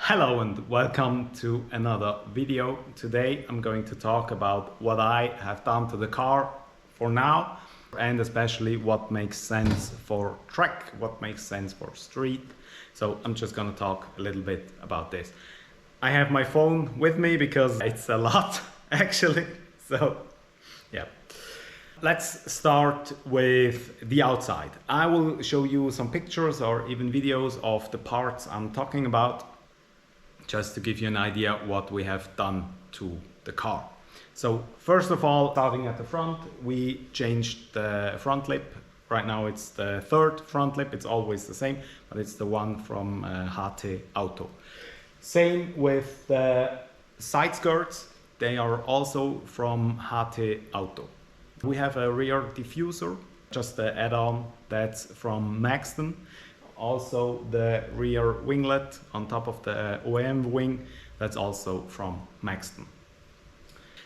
Hello and welcome to another video. Today I'm going to talk about what I have done to the car for now, and especially what makes sense for track, what makes sense for street. So I'm just going to talk a little bit about this. I have my phone with me because it's a lot actually. So yeah. Let's start with the outside. I will show you some pictures or even videos of the parts I'm talking about, just to give you an idea what we have done to the car. So first of all, starting at the front, we changed the front lip. Right now it's the third front lip. It's always the same, but it's the one from HT Auto. Same with the side skirts. They are also from HT Auto. We have a rear diffuser, just the add-on, that's from Maxton. Also the rear winglet on top of the OEM wing, that's also from Maxton.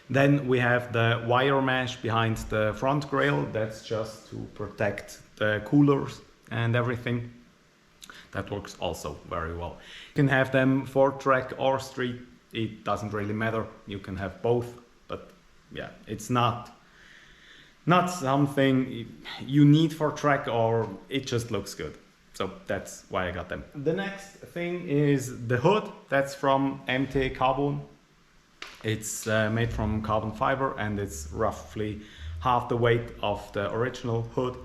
Then we have the wire mesh behind the front grille. That's just to protect the coolers and everything. That works also very well. You can have them for track or street. It doesn't really matter. You can have both, but yeah, it's not something you need for track, or it just looks good. So that's why I got them. The next thing is the hood. That's from MT Carbon. It's made from carbon fiber and it's roughly half the weight of the original hood.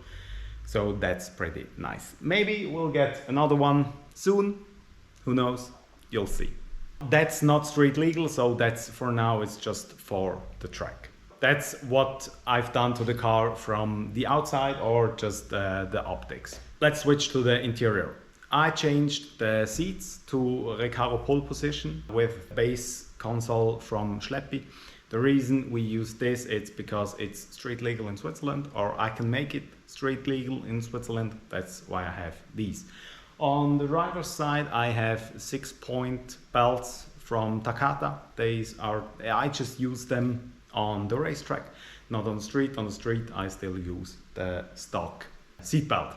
So that's pretty nice. Maybe we'll get another one soon. Who knows? You'll see. That's not street legal, so that's for now, it's just for the track. That's what I've done to the car from the outside, or just the optics. Let's switch to the interior. I changed the seats to Recaro pole position with base console from Schleppi. The reason we use this, it's because it's street legal in Switzerland, or I can make it street legal in Switzerland. That's why I have these. On the driver's side, I have 6-point belts from Takata. I just use them on the racetrack, not on the street. On the street, I still use the stock seat belt.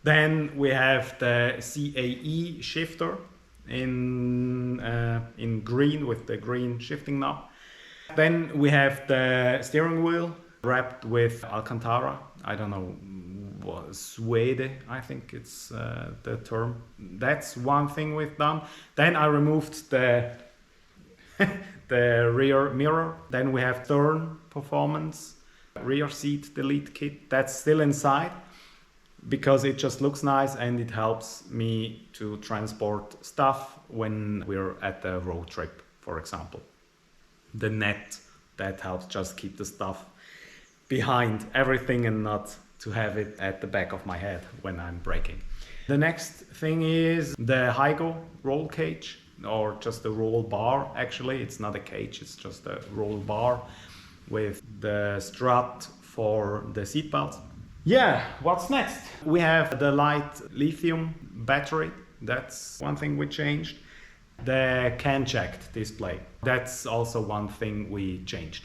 Then we have the CAE shifter in green with the green shifting knob. Then we have the steering wheel wrapped with Alcantara. I don't know, suede, I think it's the term. That's one thing we've done. Then I removed the the rear mirror. Then we have Stern Performance rear seat delete kit. That's still inside because it just looks nice and it helps me to transport stuff when we're at the road trip, for example. The net, that helps just keep the stuff behind everything and not to have it at the back of my head when I'm braking. The next thing is the Hygo roll cage, or just a roll bar. Actually, it's not a cage, it's just a roll bar with the strut for the seat belts. Yeah, what's next? We have the light lithium battery. That's one thing we changed. The can checked display. That's also one thing we changed.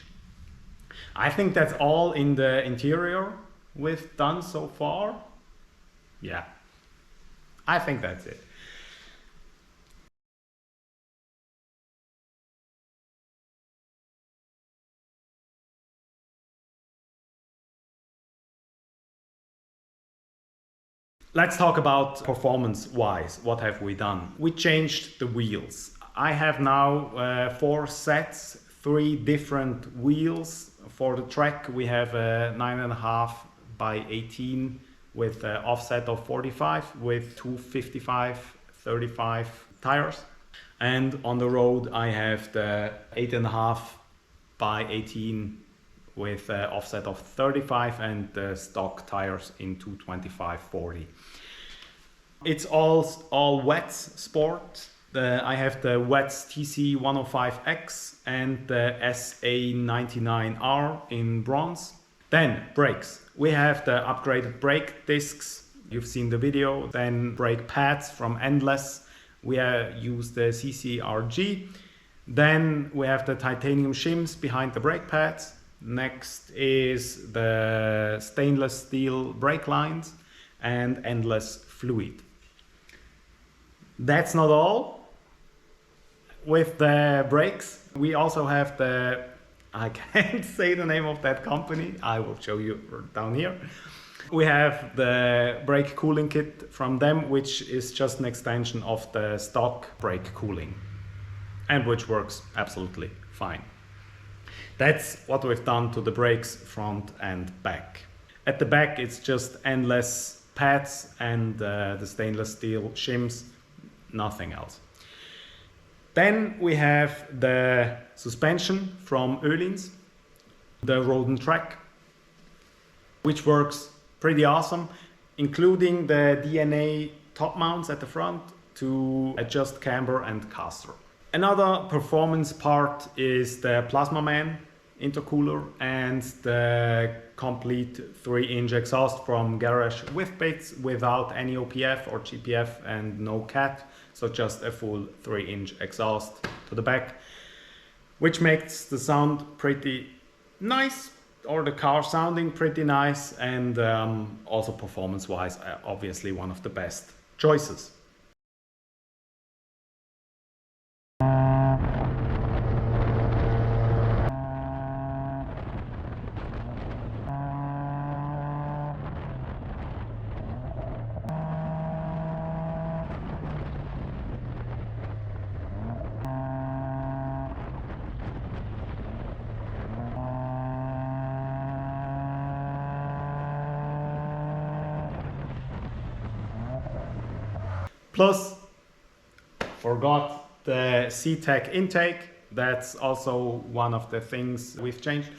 I think that's all in the interior we've done so far. Yeah, I think that's it. Let's talk about performance-wise. What have we done? We changed the wheels. I have now 4 sets, 3 different wheels. For the track, we have a 9.5 by 18 with an offset of 45 with 255/35 tires. And on the road, I have the 8.5 by 18 with an offset of 35 and the stock tires in 225/40. It's all Wets Sport. I have the Wets TC105X and the SA99R in bronze. Then brakes. We have the upgraded brake discs. You've seen the video. Then brake pads from Endless. We use the CCRG. Then we have the titanium shims behind the brake pads. Next is the stainless steel brake lines and Endless fluid. That's not all. with the brakes, we also have the, I can't say the name of that company, I will show you down here. We have the brake cooling kit from them, which is just an extension of the stock brake cooling, and which works absolutely fine. That's what we've done to the brakes front and back. At the back, it's just endless pads and the stainless steel shims, nothing else. Then we have the suspension from Öhlins, the Road and Track, which works pretty awesome, including the DNA top mounts at the front to adjust camber and caster. Another performance part is the Plasma Man intercooler and the complete 3-inch exhaust from Garage with bits without any OPF or GPF and no cat, so just a full 3-inch exhaust to the back, which makes the sound pretty nice, or the car sounding pretty nice, and also performance wise obviously one of the best choices. Plus, forgot the C-Tech intake. That's also one of the things we've changed.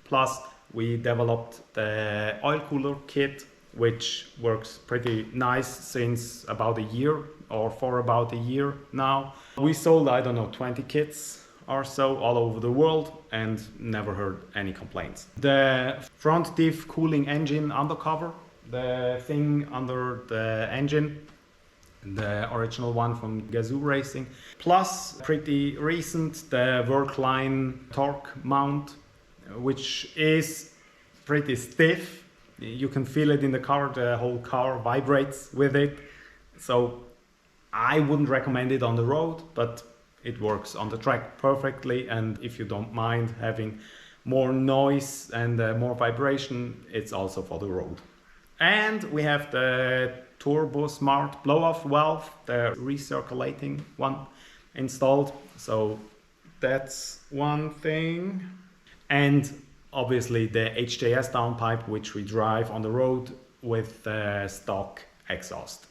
Plus, we developed the oil cooler kit, which works pretty nice since about a year, or for about a year now. We sold, I don't know, 20 kits or so all over the world and never heard any complaints. The front diff cooling engine undercover, the thing under the engine, the original one from Gazoo Racing, plus pretty recent the Workline torque mount, which is pretty stiff. You can feel it in the car, the whole car vibrates with it. So I wouldn't recommend it on the road, but it works on the track perfectly, and if you don't mind having more noise and more vibration, it's also for the road. And we have the Turbo Smart blow-off valve, the recirculating one installed, so that's one thing. And obviously the HJS downpipe, which we drive on the road with the stock exhaust.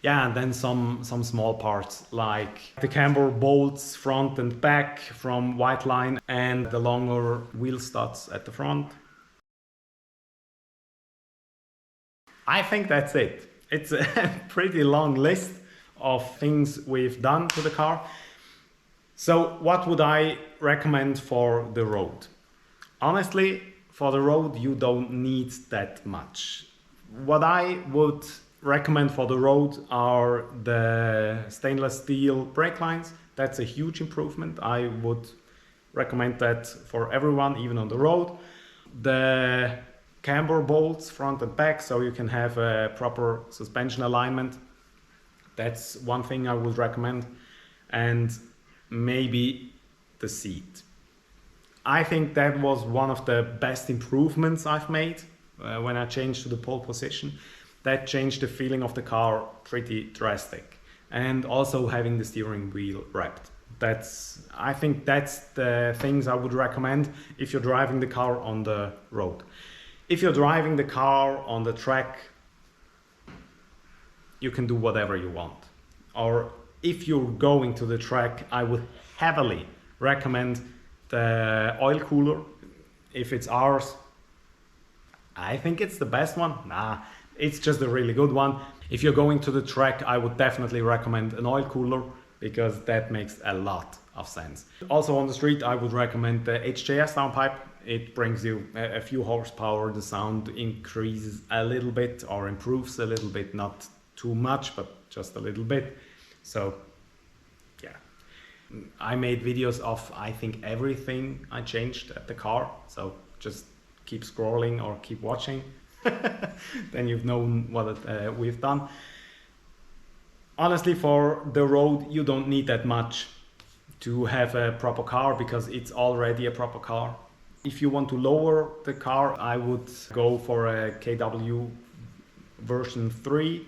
Yeah, and then some small parts like the camber bolts front and back from White Line and the longer wheel studs at the front. I think that's it. It's a pretty long list of things we've done to the car. So what would I recommend for the road? Honestly, for the road you don't need that much. What I would recommend for the road are the stainless steel brake lines. That's a huge improvement. I would recommend that for everyone, even on the road. The camber bolts front and back, so you can have a proper suspension alignment. That's one thing I would recommend. And maybe the seat. I think that was one of the best improvements I've made when I changed to the pole position. That changed the feeling of the car pretty drastic. And also having the steering wheel wrapped. I think that's the things I would recommend if you're driving the car on the road. If you're driving the car on the track, you can do whatever you want. Or if you're going to the track, I would heavily recommend the oil cooler. If it's ours, I think it's the best one. Nah, it's just a really good one. If you're going to the track, I would definitely recommend an oil cooler because that makes a lot of sense. Also on the street, I would recommend the HJS downpipe. It brings you a few horsepower. The sound increases a little bit or improves a little bit, not too much, but just a little bit. So yeah, I made videos of, I think, everything I changed at the car. So just keep scrolling or keep watching, then you've known what we've done. Honestly, for the road, you don't need that much to have a proper car because it's already a proper car. If you want to lower the car, I would go for a KW version 3.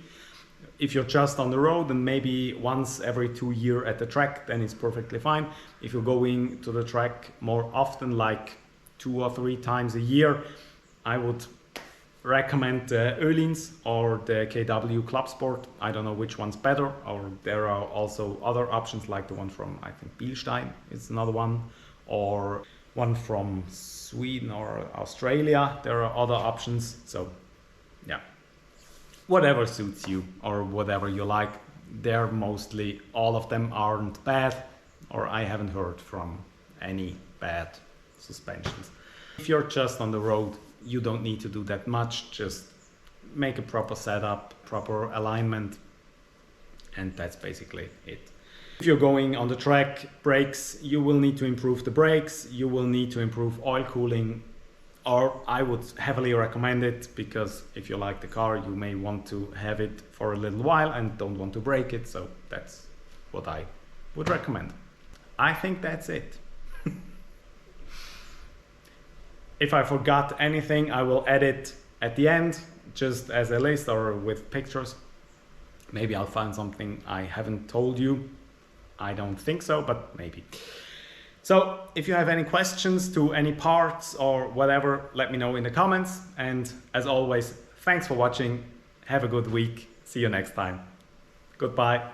If you're just on the road and maybe once every 2 years at the track, then it's perfectly fine. If you're going to the track more often, like 2 or 3 times a year, I would recommend the Öhlins or the KW Club Sport. I don't know which one's better, or there are also other options like the one from, I think, Bilstein is another one, or one from Sweden or Australia. There are other options, so yeah, whatever suits you or whatever you like. They're mostly, all of them aren't bad, or I haven't heard from any bad suspensions. If you're just on the road, you don't need to do that much. Just make a proper setup, proper alignment, and that's basically it. If you're going on the track, brakes, you will need to improve the brakes, you will need to improve oil cooling, or I would heavily recommend it, because if you like the car, you may want to have it for a little while and don't want to break it, so that's what I would recommend. I think that's it. If I forgot anything, I will add it at the end, just as a list or with pictures. Maybe I'll find something I haven't told you. I don't think so, but maybe. So if you have any questions to any parts or whatever, let me know in the comments. And as always, thanks for watching. Have a good week. See you next time. Goodbye.